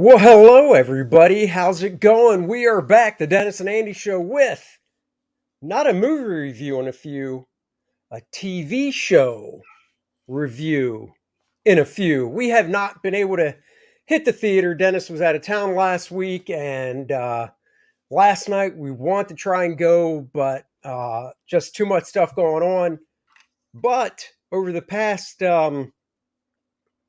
Well, hello everybody. How's it going? We are back, the Dennis and Andy show with not a movie review a TV show review in a few. We have not been able to hit the theater. Dennis was out of town last week, and last night we want to try and go, but just too much stuff going on. But over the past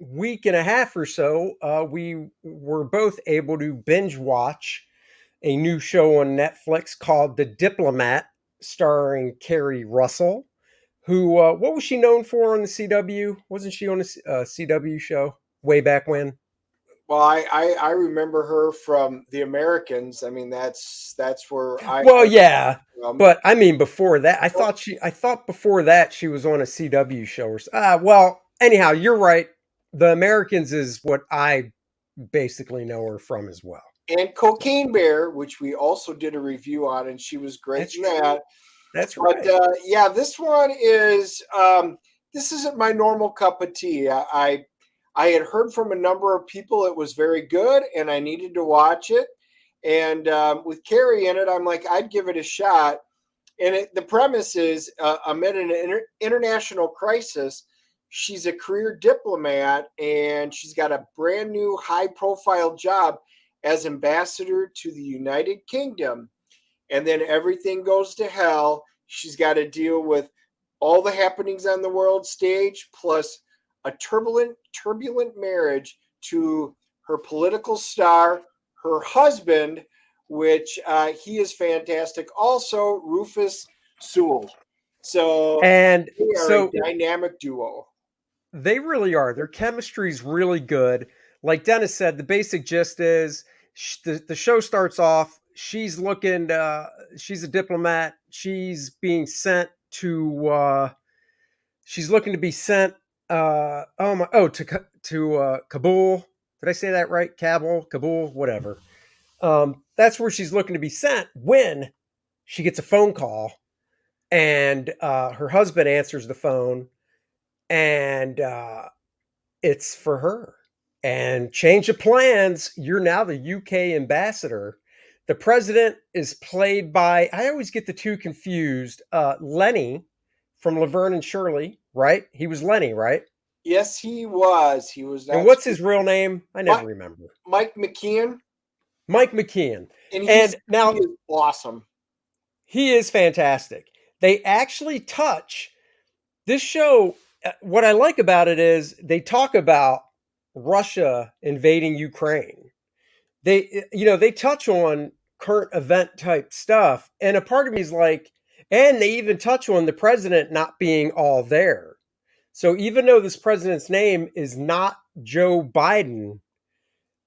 week and a half or so, we were both able to binge watch a new show on Netflix called The Diplomat, starring Keri Russell, who, what was she known for on the CW? Wasn't she on a CW show way back when? Well, I remember her from The Americans. I mean, that's where Well, I yeah, from. but I mean before that, I thought before that she was on a CW show or well, anyhow, you're right. The Americans is what I basically know her from as well. And Cocaine Bear, which we also did a review on, and she was great That's in true. that. That's But right. yeah, this one is this isn't my normal cup of tea. I had heard from a number of people it was very good, and I needed to watch it. And with Carrie in it, I'm like, I'd give it a shot. And the premise is amid an international crisis, she's a career diplomat and she's got a brand new high profile job as ambassador to the United Kingdom. And then everything goes to hell. She's got to deal with all the happenings on the world stage, plus a turbulent marriage to her political star, her husband, which he is fantastic. Also, Rufus Sewell. So And they are a so dynamic duo. they really are. Their chemistry's really good. Like Dennis said, the basic gist is the show starts off. She's a diplomat. She's looking to be sent. To Kabul. Did I say that right? Kabul, whatever. That's where she's looking to be sent when she gets a phone call, and her husband answers the phone, and it's for her. And change of plans. You're now the UK ambassador. The president is played by, I always get the two confused, Lenny from Laverne and Shirley, right? He was Lenny, right? Yes, he was. He was And not what's his real name? I never Mike, remember. Mike McKean, Mike McKean. and And he now is awesome. he is fantastic. They actually touch this show. What I like about it is they talk about Russia invading Ukraine. They touch on current event type stuff, and a part of me is like, and they even touch on the president not being all there. So even though this president's name is not Joe Biden,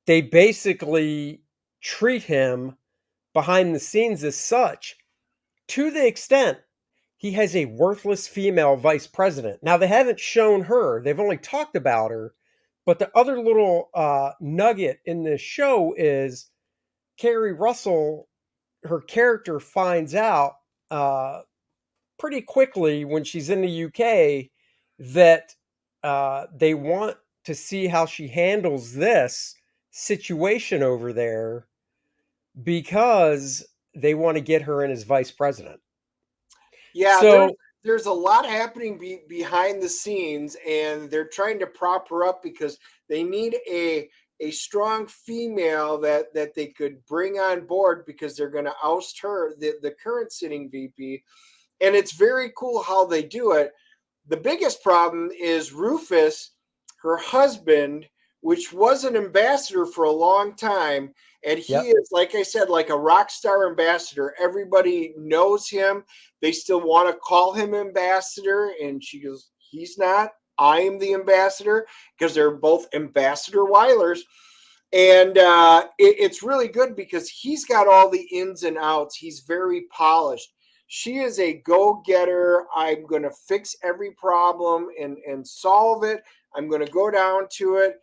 they basically treat him behind the scenes as such, to the extent he has a worthless female vice president. Now, they haven't shown her, they've only talked about her. But the other little nugget in this show is Keri Russell, her character finds out uh, pretty quickly when she's in the UK that they want to see how she handles this situation over there because they want to get her in as vice president. Yeah, So, there's a lot happening behind the scenes, and they're trying to prop her up because they need a strong female that they could bring on board because they're going to oust her, the current sitting VP. And it's very cool how they do it. The biggest problem is Rufus, her husband, which was an ambassador for a long time. And he yep, is, like I said, like a rock star ambassador. Everybody knows him. They still want to call him ambassador. And she goes, he's not. I am the ambassador, because they're both Ambassador Wylers. And it's really good because he's got all the ins and outs. He's very polished. She is a go-getter. I'm going to fix every problem and solve it. I'm going to go down to it,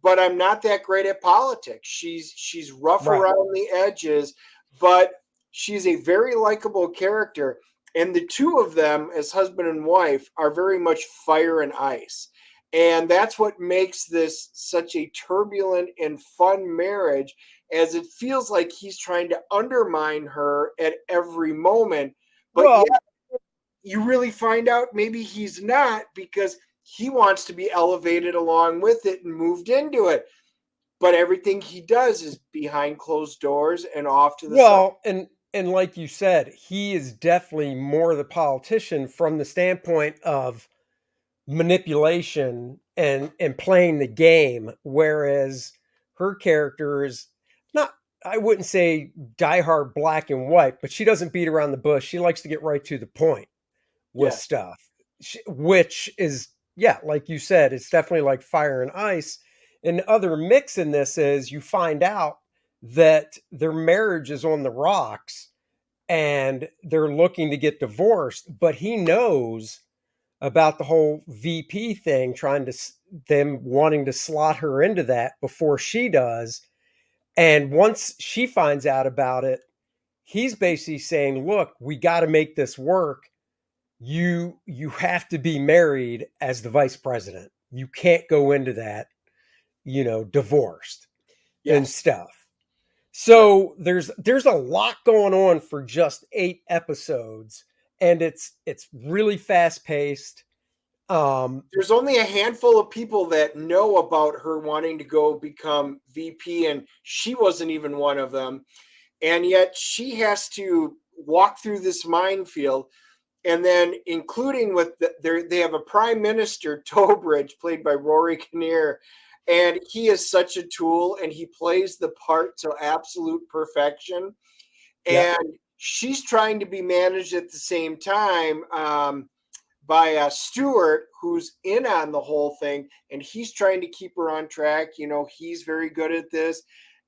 but I'm not that great at politics. She's rough right. around the edges, but she's a very likable character. And the two of them, as husband and wife, are very much fire and ice. And that's what makes this such a turbulent and fun marriage, as it feels like he's trying to undermine her at every moment. But Well, yeah, you really find out maybe he's not, because he wants to be elevated along with it and moved into it. But everything he does is behind closed doors and off to the side. well, and like you said, he is definitely more the politician from the standpoint of manipulation and playing the game, whereas her character is not, I wouldn't say diehard black and white, but she doesn't beat around the bush. She likes to get right to the point with Yes. stuff, which is, yeah, like you said, it's definitely like fire and ice. And the other mix in this is you find out that their marriage is on the rocks and they're looking to get divorced, but he knows about the whole VP thing, trying to them wanting to slot her into that before she does. And once she finds out about it, he's basically saying, "Look, we got to make this work. You have to be married as the vice president. You can't go into that, divorced and Yes. stuff." Yep. So there's a lot going on for just 8 episodes, and it's really fast paced. There's only a handful of people that know about her wanting to go become VP, and she wasn't even one of them. And yet she has to walk through this minefield, and then including with they have a prime minister, Trowbridge, played by Rory Kinnear, and he is such a tool, and he plays the part to absolute perfection. Yep. And she's trying to be managed at the same time, by Stuart, who's in on the whole thing, and he's trying to keep her on track. He's very good at this.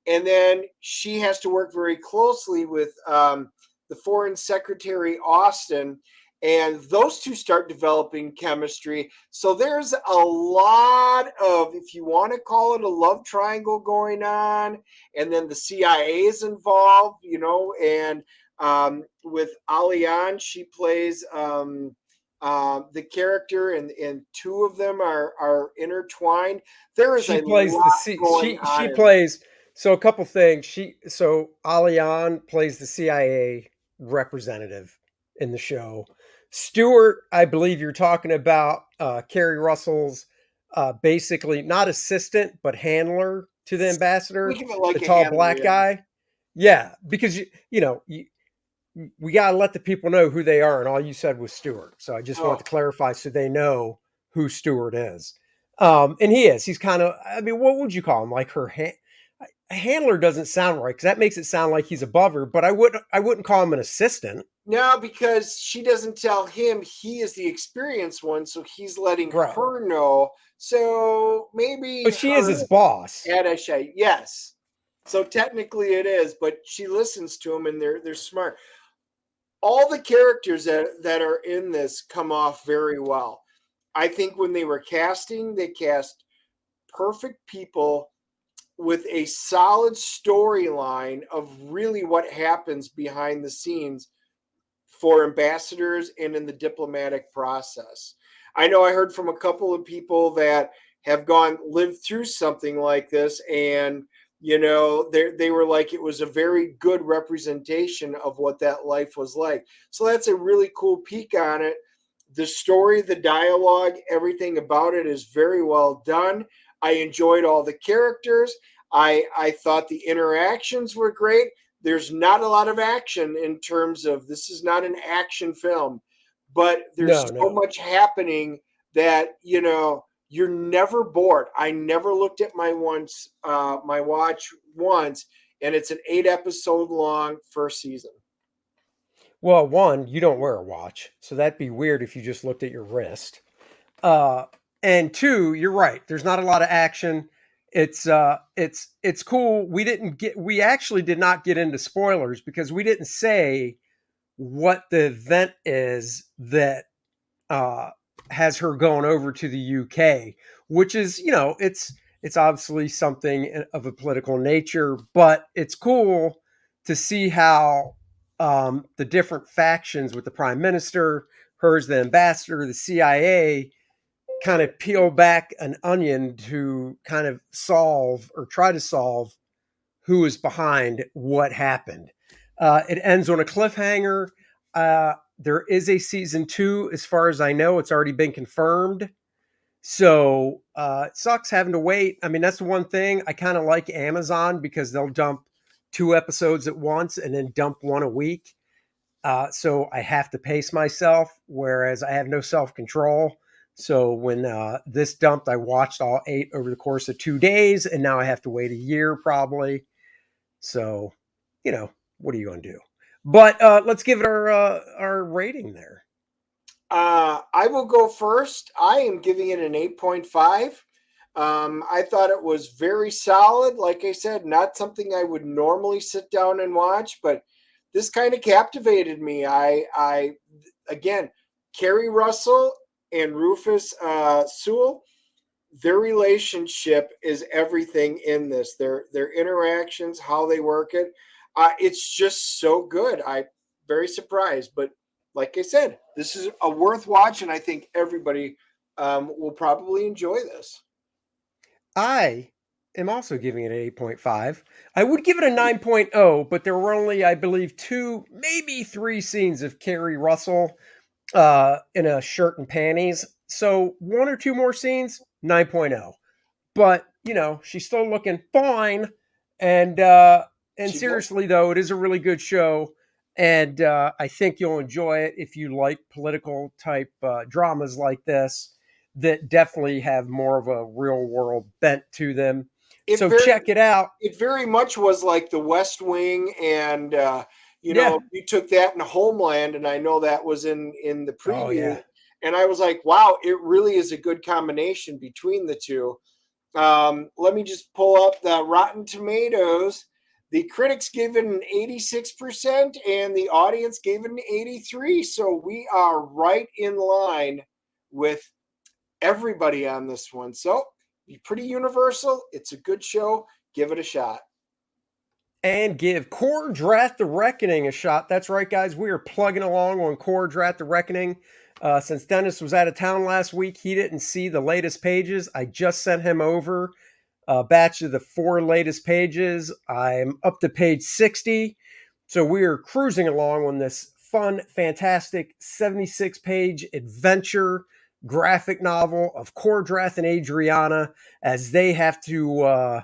And then she has to work very closely with the Foreign Secretary, Austin, and those two start developing chemistry. So there's a lot of, if you want to call it a love triangle going on, and then the CIA is involved, and with Alian, she plays the character, and two of them are intertwined. There is She a plays the lot C going she on in this. plays so a couple things. So Alian plays the CIA representative in the show. Stewart, I believe you're talking about Keri Russell's basically not assistant but handler to the ambassador, Think of it the like a tall handler, black yeah. guy. Yeah, because we got to let the people know who they are, and all you said was Stewart. So I just want Oh, to clarify so they know who Stewart is. And he is. He's kind of. I mean, what would you call him? Like a handler doesn't sound right because that makes it sound like he's above her. But I wouldn't call him an assistant. no, because she doesn't tell him he is the experienced one, so he's letting Right. her know. So maybe But she is her his boss. attache, yes. So technically it is, but she listens to him, and they're smart. All the characters that are in this come off very well. I think when they were casting, they cast perfect people with a solid storyline of really what happens behind the scenes for ambassadors and in the diplomatic process. I know I heard from a couple of people that have lived through something like this, and they were like, it was a very good representation of what that life was like. So that's a really cool peek on it. The story, the dialogue, everything about it is very well done. I enjoyed all the characters. I thought the interactions were great. There's not a lot of action, in terms of, this is not an action film, but there's No, so no. much happening that you're never bored. I never looked at my watch once, and it's an 8 episode long first season. Well, one, you don't wear a watch, so that'd be weird if you just looked at your wrist. Uh, and two, you're right. There's not a lot of action. It's cool. We actually did not get into spoilers because we didn't say what the event is that uh, has her going over to the UK, which is, it's obviously something of a political nature, but it's cool to see how the different factions with the prime minister, hers, the ambassador, the CIA, kind of peel back an onion to kind of solve or try to solve who is behind what happened. It ends on a cliffhanger. There is a season 2, as far as I know. It's already been confirmed. So it sucks having to wait. I mean, that's the one thing. I kind of like Amazon because they'll dump 2 episodes at once and then dump one a week. So I have to pace myself, whereas I have no self control. So when this dumped, I watched all 8 over the course of 2 days, and now I have to wait a year probably. So, what are you going to do? But let's give it our rating there. I will go first. I am giving it an 8.5. I thought it was very solid. Like I said, not something I would normally sit down and watch, but this kind of captivated me. Again, Keri Russell and Rufus Sewell, their relationship is everything in this. Their interactions, how they work it, it's just so good. I'm very surprised, but like I said, this is a worth watch, and I think everybody will probably enjoy this. I am also giving it an 8.5. I would give it a 9.0, but there were only, I believe, 2, maybe 3 scenes of Keri Russell in a shirt and panties. So 1 or 2 more scenes, 9.0. But, she's still looking fine. And seriously, though, it is a really good show. And I think you'll enjoy it if you like political type dramas like this that definitely have more of a real world bent to them. Check it out. It very much was like The West Wing, and Yeah. you took that in Homeland, and I know that was in the preview. Oh, yeah. And I was like, wow, it really is a good combination between the two. Let me just pull up the Rotten Tomatoes. The critics gave it an 86%, and the audience gave it an 83%. So we are right in line with everybody on this one. So pretty universal. It's a good show. Give it a shot. And give Core Draft the Reckoning a shot. That's right, guys. We are plugging along on Core Draft the Reckoning. Since Dennis was out of town last week, he didn't see the latest pages. I just sent him over a batch of the 4 latest pages. I'm up to page 60. So we are cruising along on this fun, fantastic 76-page adventure graphic novel of Cordrath and Adriana as they have to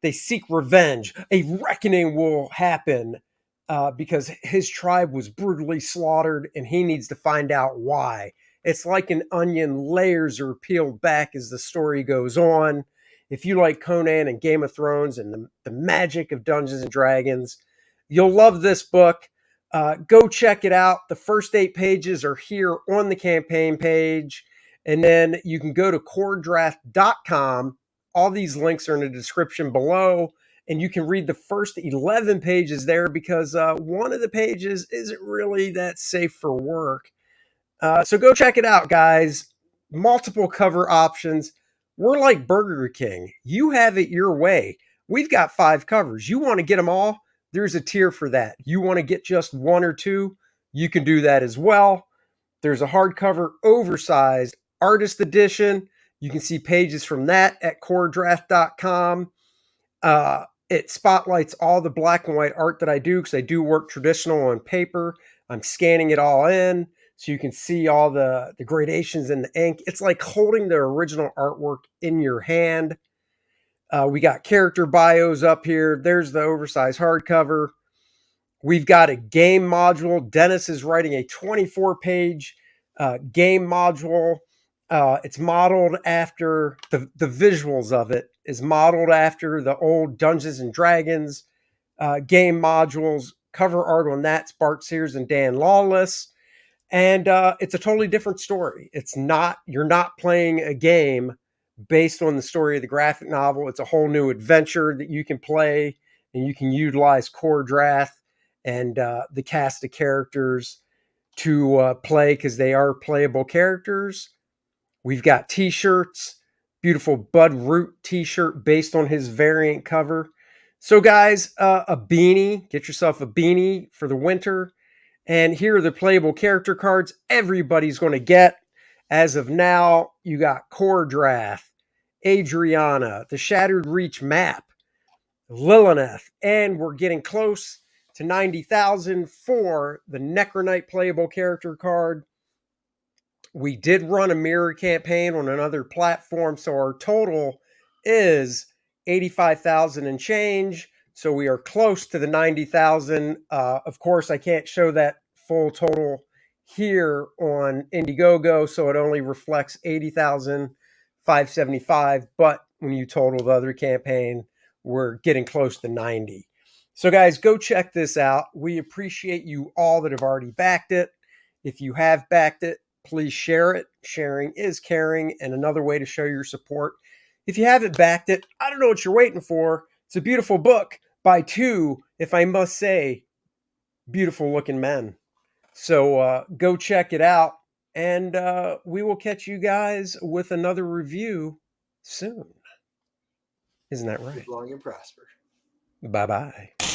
they seek revenge. A reckoning will happen because his tribe was brutally slaughtered and he needs to find out why. It's like an onion, layers are peeled back as the story goes on. If you like Conan and Game of Thrones and the magic of Dungeons and Dragons, you'll love this book. Go check it out. The first 8 pages are here on the campaign page. And then you can go to coredraft.com. All these links are in the description below. And you can read the first 11 pages there because one of the pages isn't really that safe for work. So go check it out, guys. Multiple cover options. We're like Burger King. You have it your way. We've got 5 covers. You want to get them all? There's a tier for that. You want to get just 1 or 2? You can do that as well. There's a hardcover oversized artist edition. You can see pages from that at coredraft.com. It spotlights all the black and white art that I do because I do work traditional on paper. I'm scanning it all in so you can see all the gradations in the ink. It's like holding the original artwork in your hand. We got character bios up here. There's the oversized hardcover. We've got a game module. Dennis is writing a 24-page game module. It's modeled after the visuals of it is modeled after the old Dungeons and Dragons game modules. Cover art on that's Bart Sears and Dan Lawless. And it's a totally different story. You're not playing a game based on the story of the graphic novel. It's a whole new adventure that you can play, and you can utilize Core Draft and the cast of characters to play because they are playable characters. We've got t-shirts, beautiful Bud Root t-shirt based on his variant cover. So guys, a beanie, get yourself a beanie for the winter. And here are the playable character cards everybody's going to get. As of now, you got Cordrath, Adriana, the Shattered Reach map, Lilith, and we're getting close to 90,000 for the Necronite playable character card. We did run a mirror campaign on another platform, so our total is 85,000 and change. So we are close to the 90,000. Of course, I can't show that full total here on Indiegogo, so it only reflects 80,575. But when you total the other campaign, we're getting close to 90. So guys, go check this out. We appreciate you all that have already backed it. If you have backed it, please share it. Sharing is caring, and another way to show your support. If you haven't backed it, I don't know what you're waiting for. It's a beautiful book by two, if I must say, beautiful looking men. So go check it out, and we will catch you guys with another review soon. Isn't that right? Live long and prosper. Bye-bye.